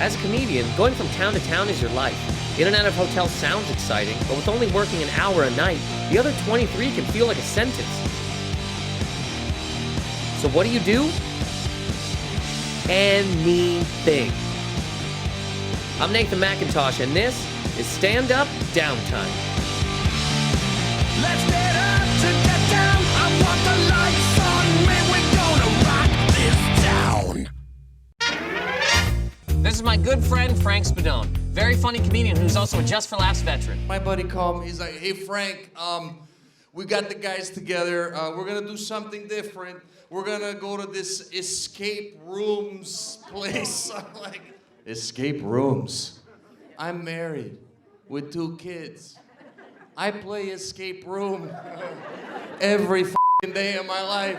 As a comedian, going from town to town is your life. In and out of hotels sounds exciting, but with only working an hour a night, the other 23 can feel like a sentence. So what do? Anything. I'm Nathan Macintosh, and this is Stand Up Downtime. Let's get up to get down. I want the lights on when we're gonna rock this town. This is my good friend, Frank Spadone. Very funny comedian who's also a Just for Laughs veteran. My buddy called me, he's like, hey Frank, we got the guys together. We're gonna do something different. We're gonna go to this escape rooms place. I'm like, escape rooms? I'm married with 2 kids. I play escape room every f***ing day of my life.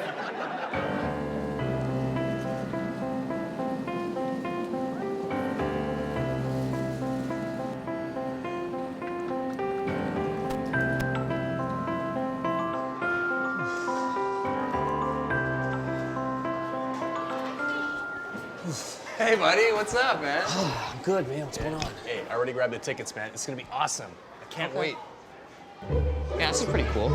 Hey, buddy, what's up, man? I'm good, man. What's going on? Hey, I already grabbed the tickets, man. It's gonna be awesome. I can't wait. Yeah, this is pretty cool.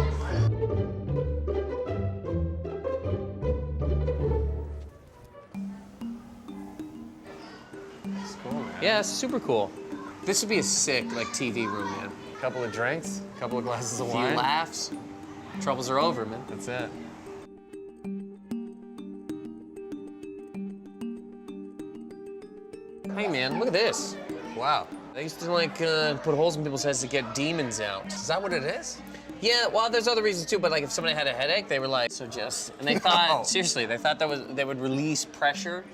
It's cool, man. Yeah, it's super cool. This would be a sick, TV room, man. A couple of drinks, a couple of glasses of A few wine. laughs, troubles are over, man. That's it. Hey, man, look at this. Wow. They used to, put holes in people's heads to get demons out. Is that what it is? Yeah, well, there's other reasons too, but if somebody had a headache, they were like, so just, and they thought, No. seriously, they thought they would release pressure.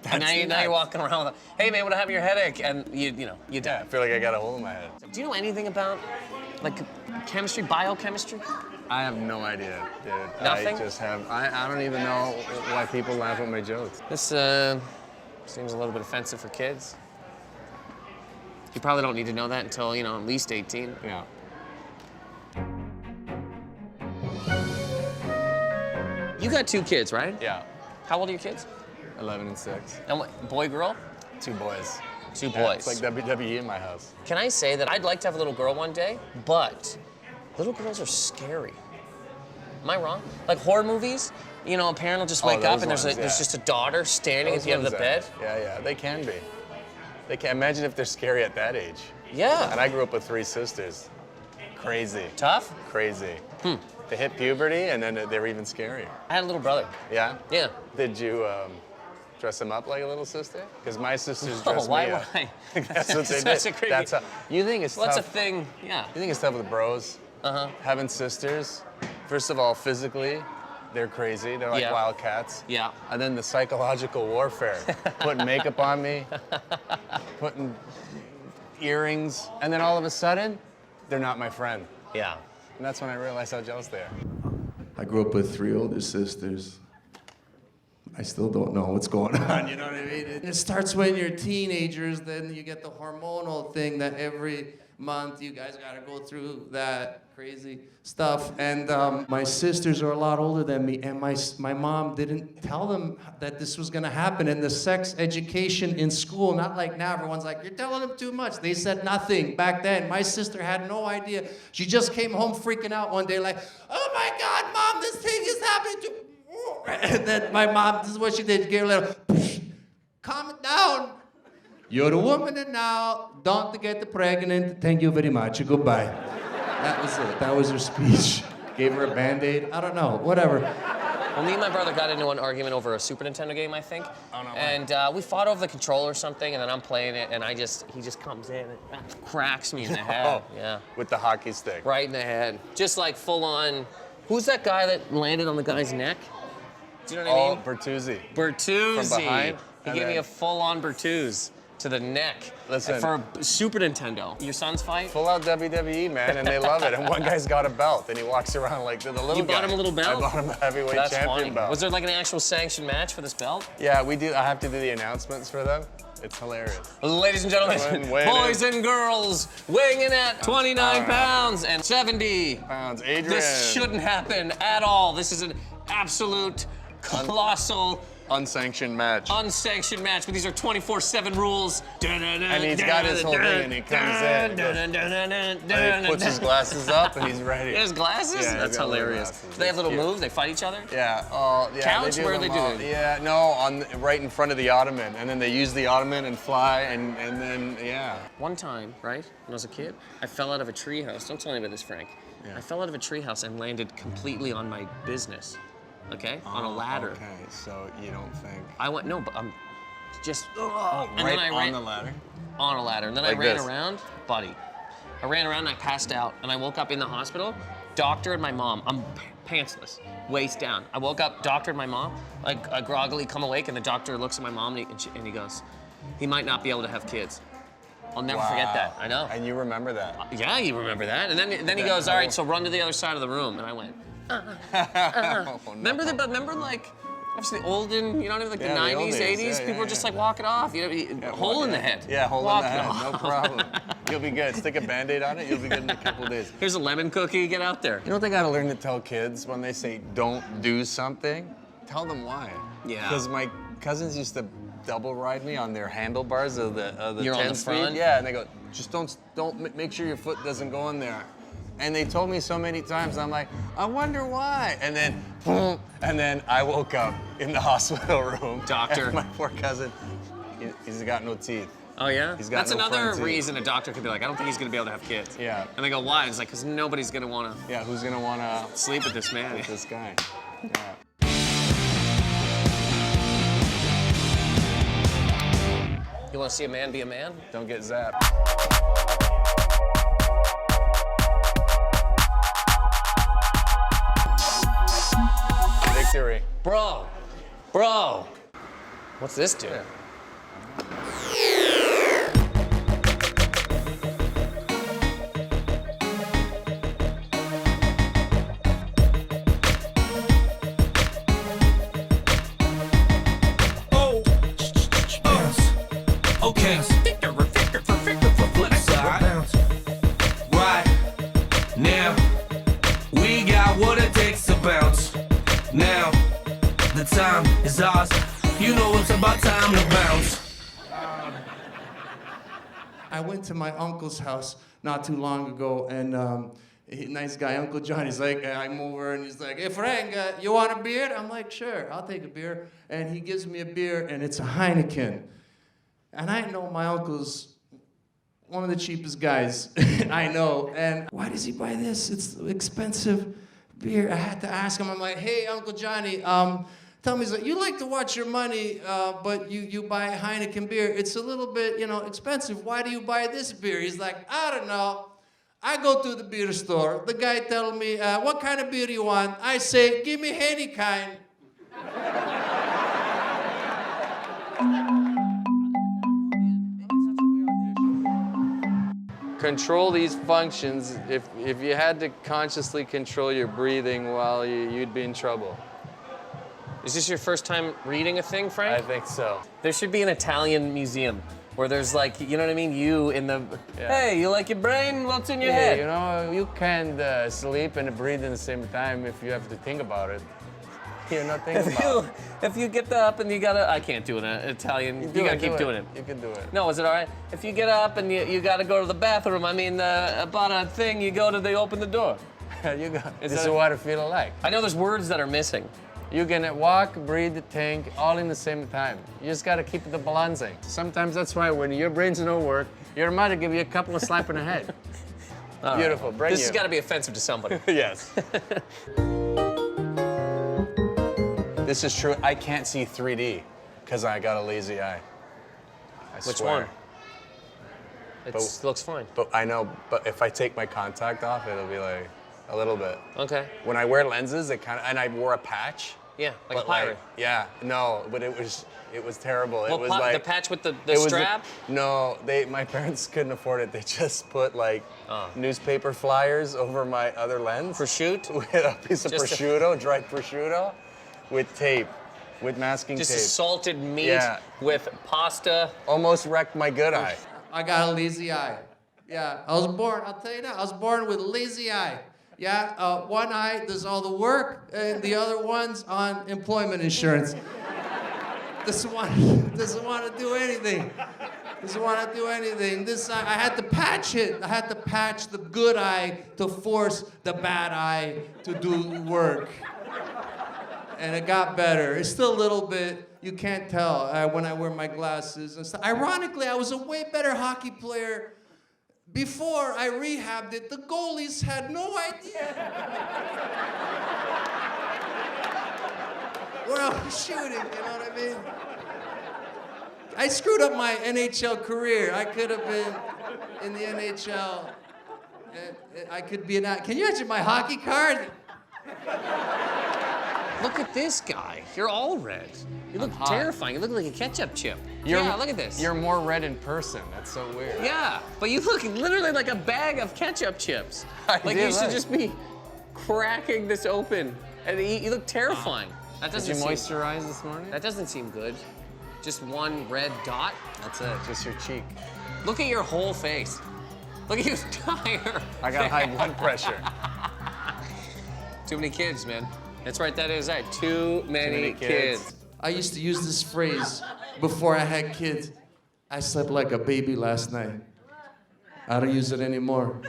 That's And now you're nuts. walking around with, hey man, what happened to your headache? And you Yeah, I die. feel like I got a hole in my head. Do you know anything about, chemistry, biochemistry? I have no idea, dude. Nothing? I just have, I don't even know why people laugh at my jokes. This, seems a little bit offensive for kids. You probably don't need to know that until, at least 18. Yeah. You got 2 kids, right? Yeah. How old are your kids? 11 and 6. And what, boy, girl? 2 boys. 2 Yeah, boys. it's like WWE in my house. Can I say that I'd like to have a little girl one day, but little girls are scary. Am I wrong? Like horror movies, a parent will just wake up those and there's ones, there's yeah. just a daughter standing at Those the end of the ones bed. Yeah, they can be. They can. Imagine if they're scary at that age. Yeah. And I grew up with 3 sisters. Crazy. Tough? Crazy. They hit puberty and then they're even scarier. I had a little brother. Yeah? Yeah. Did you dress him up like a little sister? Because my sisters dress why? me up. Why? That's what they That's did. a creepy. That's how, you think it's Well, that's a tough. thing. Yeah. You think it's tough with bros? Having sisters. First of all, physically, they're crazy. They're like Yeah. wildcats. Yeah. And then the psychological warfare. Putting makeup on me, putting earrings, and then all of a sudden, they're not my friend. Yeah. And that's when I realized how jealous they are. I grew up with 3 older sisters. I still don't know what's going on, you know what I mean? And it starts when you're teenagers, then you get the hormonal thing that every month you guys gotta go through that crazy stuff. And my sisters are a lot older than me, and my mom didn't tell them that this was gonna happen. And the sex education in school, not like now, everyone's like, you're telling them too much. They said nothing back then. My sister had no idea. She just came home freaking out one day like, oh my God, Mom, this thing is happening to And then my mom, this is what she did, gave a little, calm it down. You're the woman and now, don't get the pregnant. Thank you very much, goodbye. That was it, that was her speech. Gave her a Band-Aid, I don't know, whatever. Well, me and my brother got into an argument over a Super Nintendo game, I think. Oh, no way. And we fought over the controller or something, and then I'm playing it, and he just comes in and cracks me in the head. Yeah. With the hockey stick. Right in the head. Just like full on. Who's that guy that landed on the guy's neck? Do you know what I mean? Bertuzzi. Bertuzzi. From behind, He and gave me then- a full-on Bertuzzi to the neck. Listen. For a Super Nintendo. Your sons fight? Full out WWE, man, and they love it. And one guy's got a belt, and he walks around like the little You guy. bought him a little belt? I bought him a heavyweight That's champion funny. belt. Was there like an actual sanctioned match for this belt? Yeah, we do. I have to do the announcements for them. It's hilarious. Ladies and gentlemen, Weighing in. boys and girls, weighing in at 29 pounds and 70 Pounds, Adrian. This shouldn't happen at all. This is an absolute colossal unsanctioned match. Unsanctioned match, but these are 24/7 rules. And he's got his whole thing, and he comes in. And he puts his glasses up, and he's ready. He has glasses? Yeah, That's he's got little hilarious. glasses. Do they have little Cute. moves? They fight each other? Yeah. Oh, yeah. Couch? Where are they them all. doing? Yeah. No, right in front of the ottoman, and then they use the ottoman and fly, and then yeah. One time, right, when I was a kid, I fell out of a treehouse. Don't tell anybody this, Frank. Yeah. I fell out of a treehouse and landed completely on my business, okay? On a ladder. Okay, so you don't think? I went, no, but I'm just, and Right then I on ran the ladder? on a ladder. And then Like I ran this. around, buddy. I ran around and I passed out, and I woke up in the hospital. Doctor and my mom, I'm pantsless, waist down. I woke up, doctor and my mom, like I groggily come awake, and the doctor looks at my mom and he goes, he might not be able to have kids. I'll never forget that. I know. And you remember that? Yeah, you remember that. And then he Yeah, goes, all right, no. so run to the other side of the room. And I went, Oh, no. remember like, obviously the olden, you know, like Yeah, the the old 90s, days. 80s, Yeah, people were just like walking off, you know, hole in the head. Yeah, hole in Walking the head, off. no problem. You'll be good. Stick a Band-Aid on it, you'll be good in a couple days. Here's a lemon cookie, get out there. You know what they gotta learn to tell kids when they say don't do something? Tell them why. Yeah. Because my cousins used to double ride me on their handlebars of the You're on 10 the speed. front? Yeah, and they go, just don't make sure your foot doesn't go in there. And they told me so many times, I'm like, I wonder why. And then, boom, and then I woke up in the hospital room. Doctor. And my poor cousin, he's got no teeth. Oh yeah? He's got That's no another front teeth. reason a doctor could be like, I don't think he's gonna be able to have kids. Yeah. And they go, why? It's like, because nobody's gonna wanna Yeah, who's gonna wanna sleep with this man. with this guy? Yeah. You wanna see a man be a man? Don't get zapped. Victory. Bro, what's this do? Oh, okay. Flip side. Right now, we got what it takes to bounce. Now, the time is ours. You know it's about time to bounce. I went to my uncle's house not too long ago, and nice guy, Uncle John. He's like, I'm over, and he's like, hey Frank, you want a beer? I'm like, sure, I'll take a beer. And he gives me a beer, and it's a Heineken. And I know my uncle's one of the cheapest guys I know. And why does he buy this? It's expensive beer. I had to ask him. I'm like, hey, Uncle Johnny, tell me, you like to watch your money, but you buy Heineken beer. It's a little bit, expensive. Why do you buy this beer? He's like, I don't know. I go to the beer store. The guy tells me, what kind of beer you want? I say, give me any kind. Control these functions. If you had to consciously control your breathing, well, you'd be in trouble. Is this your first time reading a thing, I Frank? think so. There should be an Italian museum where there's like, you know what I mean? You in the, hey, you like your brain? What's in your Yeah, head? you know, you can't sleep and breathe at the same time if you have to think about it. You're not thinking about it. If you get up and you gotta, I can't do an Italian. You gotta keep doing it. You can do it. No, is it all right? If you get up and you gotta go to the bathroom, I mean, about a thing, you open the door. You go. This is that- what I feel like. I know there's words that are missing. You can walk, breathe, think, all in the same time. You just gotta keep the balancing. Sometimes that's why when your brains don't work, your mother give you a couple of slaps in the head. All Beautiful, right. bring This you. has gotta be offensive to somebody. Yes. This is true. I can't see 3D because I got a lazy eye. I Which swear. one? It looks fine. But I know, but if I take my contact off, it'll be like a little bit. Okay. When I wear lenses, it kind of, and I wore a patch. Yeah, like a but pirate. yeah, no, but it was terrible. Well, it was like the patch with the it was strap? No, my parents couldn't afford it. They just put like Oh. newspaper flyers over my other lens. Prosciutto? With a piece of Just a- prosciutto, dried prosciutto, with tape, with masking Just tape. salted meat Yeah. with pasta. Almost wrecked my good eye. I got a lazy eye. Yeah, I was born, I'll tell you that, I was born with a lazy eye. Yeah, one eye does all the work, and the other one's on employment insurance. Doesn't want to do anything. Doesn't want to do anything. This eye, I had to patch it. I had to patch the good eye to force the bad eye to do work. And it got better. It's still a little bit, you can't tell when I wear my glasses and stuff. Ironically, I was a way better hockey player before I rehabbed it. The goalies had no idea where I was shooting, you know what I mean? I screwed up my NHL career. I could have been in the NHL. I could be can you imagine my hockey card? Look at this guy. You're all red. You look terrifying. You look like a ketchup chip. Yeah, look at this. You're more red in person. That's so weird. Yeah, but you look literally like a bag of ketchup chips. Like do you should look. just be cracking this open. And you look terrifying. That Did doesn't you seem, moisturize this morning? that doesn't seem good. Just one red dot. That's it, just your cheek. Look at your whole face. Look at your entire I got high blood pressure. Too many kids, man. That's right, that is right. Too many kids. I used to use this phrase before I had kids. I slept like a baby last night. I don't use it anymore.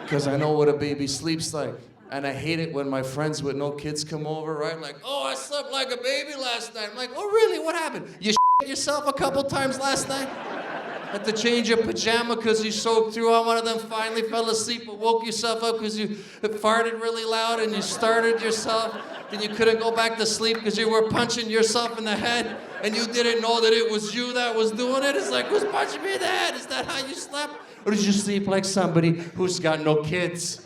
Because I know what a baby sleeps like. And I hate it when my friends with no kids come over, right? Like, oh, I slept like a baby last night. I'm like, oh, really? What happened? You shit yourself a couple times last night? Had to change your pajama because you soaked through on one of them, finally fell asleep, but woke yourself up because you farted really loud and you started yourself, and you couldn't go back to sleep because you were punching yourself in the head and you didn't know that it was you that was doing it. It's like, who's punching me in the head? Is that how you slept? Or did you sleep like somebody who's got no kids?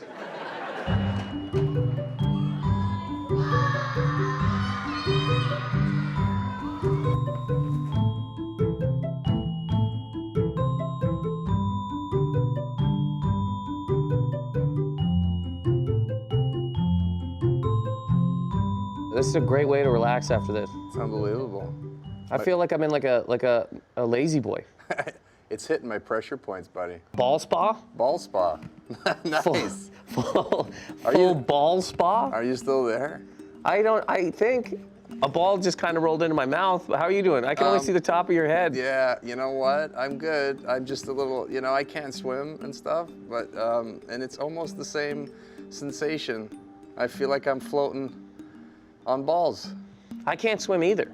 This is a great way to relax after this. It's unbelievable. I feel like I'm in like a lazy boy. It's hitting my pressure points, buddy. Ball spa? Ball spa. Nice. Full ball spa? Are you still there? I think a ball just kind of rolled into my mouth. How are you doing? I can only see the top of your head. Yeah, you know what? I'm good. I'm just a little, I can't swim and stuff, but, and it's almost the same sensation. I feel like I'm floating on balls. I can't swim either.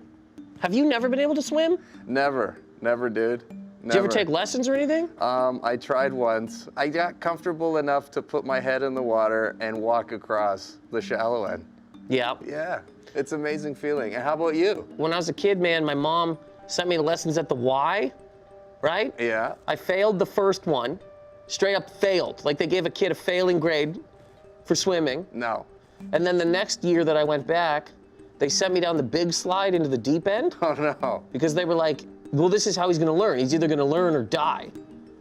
Have you never been able to swim? Never, dude. Did you ever take lessons or anything? I tried once. I got comfortable enough to put my head in the water and walk across the shallow end. Yeah. Yeah, it's an amazing feeling. And how about you? When I was a kid, man, my mom sent me to lessons at the Y, right? Yeah. I failed the first one, straight up failed. Like they gave a kid a failing grade for swimming. No. And then the next year that I went back, they sent me down the big slide into the deep end. Oh no. Because they were like, well, this is how he's gonna learn. He's either gonna learn or die.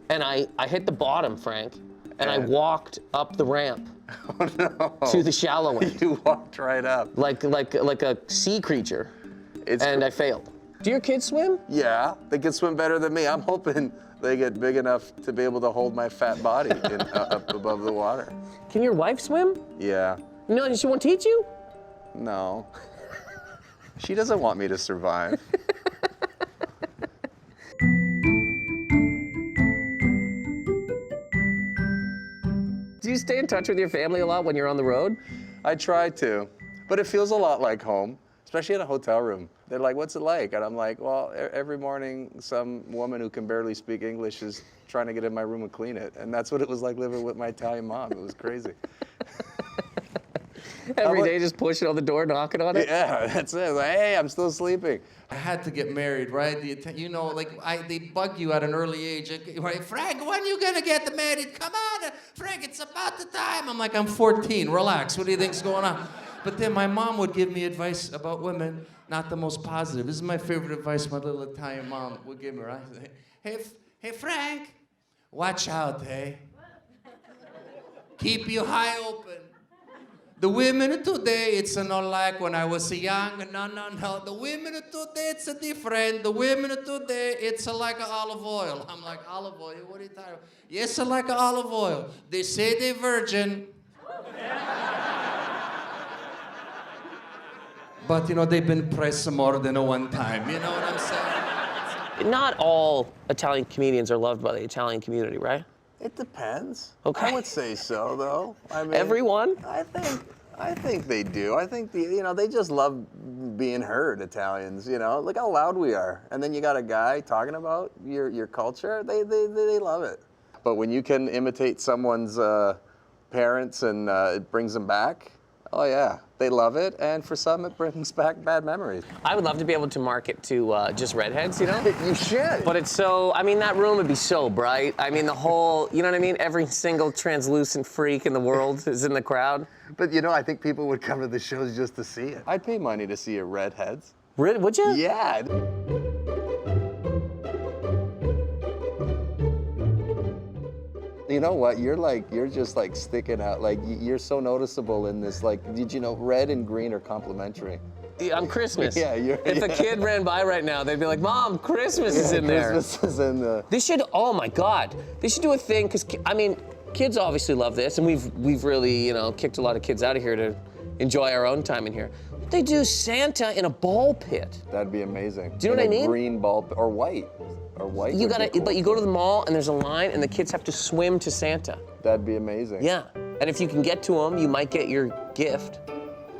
And I hit the bottom, Frank, and I walked up the ramp Oh no. to the shallow end. You walked right up. like a sea creature, It's and I failed. Do your kids swim? Yeah, they can swim better than me. I'm hoping they get big enough to be able to hold my fat body up above the water. Can your wife swim? Yeah. No, she won't teach you? No. She doesn't want me to survive. Do you stay in touch with your family a lot when you're on the road? I try to, but it feels a lot like home, especially in a hotel room. They're like, what's it like? And I'm like, well, every morning some woman who can barely speak English is trying to get in my room and clean it. And that's what it was like living with my Italian mom. It was crazy. Every day just pushing on the door, knocking on it? Yeah, that's it. Like, hey, I'm still sleeping. I had to get married, right? They bug you at an early age, right? Frank, when you gonna get married? Come on, Frank, it's about the time. I'm like, I'm 14, relax. What do you think's going on? But then my mom would give me advice about women, not the most positive. This is my favorite advice my little Italian mom would give me, right? Hey, Frank, watch out, hey? Keep your eye open. The women of today, it's not like when I was young. No. The women of today, it's different. The women of today, it's like an olive oil. I'm like, olive oil? What are you talking about? Yes, like an olive oil. They say they're virgin. But, you know, they've been pressed more than one time. You know what I'm saying? Not all Italian comedians are loved by the Italian community, right? It depends. Okay. I would say so, though. I mean, Everyone? I think they do. I think they just love being heard. Italians, look how loud we are. And then you got a guy talking about your culture. They love it. But when you can imitate someone's parents and it brings them back, oh yeah, they love it. And for some, it brings back bad memories. I would love to be able to market to just redheads, you know? You should. But it's so, I mean, that room would be so bright. I mean, the whole, you know what I mean? Every single translucent freak in the world is in the crowd. But I think people would come to the shows just to see it. I'd pay money to see a redheads. Would you? Yeah. You know what? You're just like sticking out. Like you're so noticeable in this. Like, did you know red and green are complementary? Yeah, I'm Christmas. Yeah, if a kid ran by right now, they'd be like, Mom, Christmas is in there. Christmas is in the. They should, oh my God. They should do a thing, because, I mean, kids obviously love this, and we've really, kicked a lot of kids out of here to enjoy our own time in here. They do Santa in a ball pit. That'd be amazing. Do you know what I mean? Green ball or white. Or white. You gotta, cool. but you go to the mall and there's a line and the kids have to swim to Santa. That'd be amazing. Yeah, and if you can get to them, you might get your gift.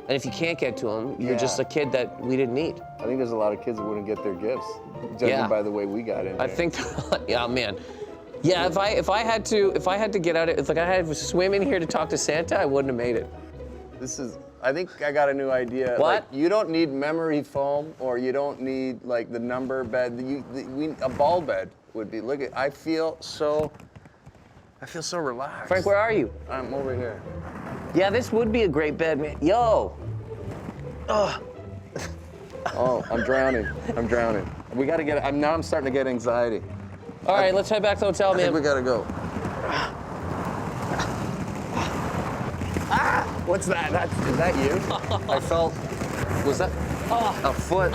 And if you can't get to them, you're just a kid that we didn't need. I think there's a lot of kids that wouldn't get their gifts, judging by the way we got in. I think, yeah, man. Yeah, if I had to get out of, if like I had to swim in here to talk to Santa, I wouldn't have made it. I think I got a new idea. What? Like, you don't need memory foam, or you don't need like the number bed. A ball bed would be. Look at. I feel so relaxed. Frank, where are you? I'm over here. Yeah, this would be a great bed, man. Yo. Ugh. Oh, I'm drowning. We gotta get. I'm starting to get anxiety. All right, let's head back to the hotel, I man. think we gotta go. What's that? Is that you? I felt. Was that a foot?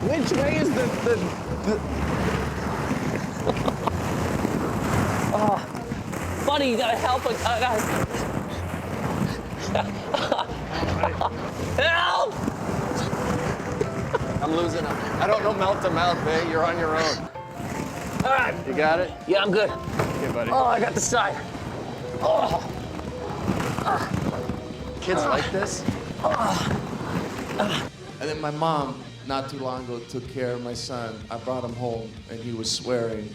Which way is the buddy, you gotta help us. Help! I'm losing it. I don't know mouth to mouth, babe. You're on your own. All right. You got it? Yeah, I'm good. Okay, buddy. Oh, I got the side. Oh. Kids like this. And then my mom, not too long ago, took care of my son. I brought him home, and he was swearing.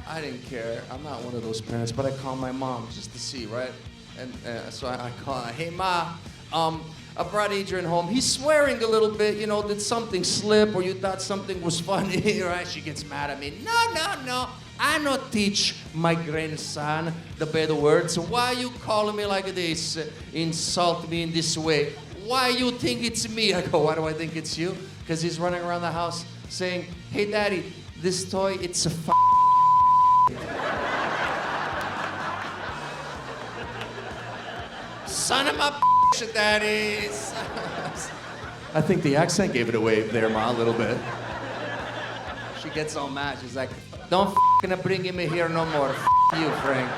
I didn't care. I'm not one of those parents, but I called my mom just to see, right? And so I call her, hey, Ma, I brought Adrian home. He's swearing a little bit, did something slip or you thought something was funny, right? She gets mad at me. No. I not teach my grandson the better words. Why you calling me like this? Insult me in this way. Why you think it's me? I go, why do I think it's you? Because he's running around the house saying, hey, Daddy, this toy, it's a son of a Daddy. I think the accent gave it away there, Ma, a little bit. She gets all mad. She's like, don't bring him here no more. You, Frank.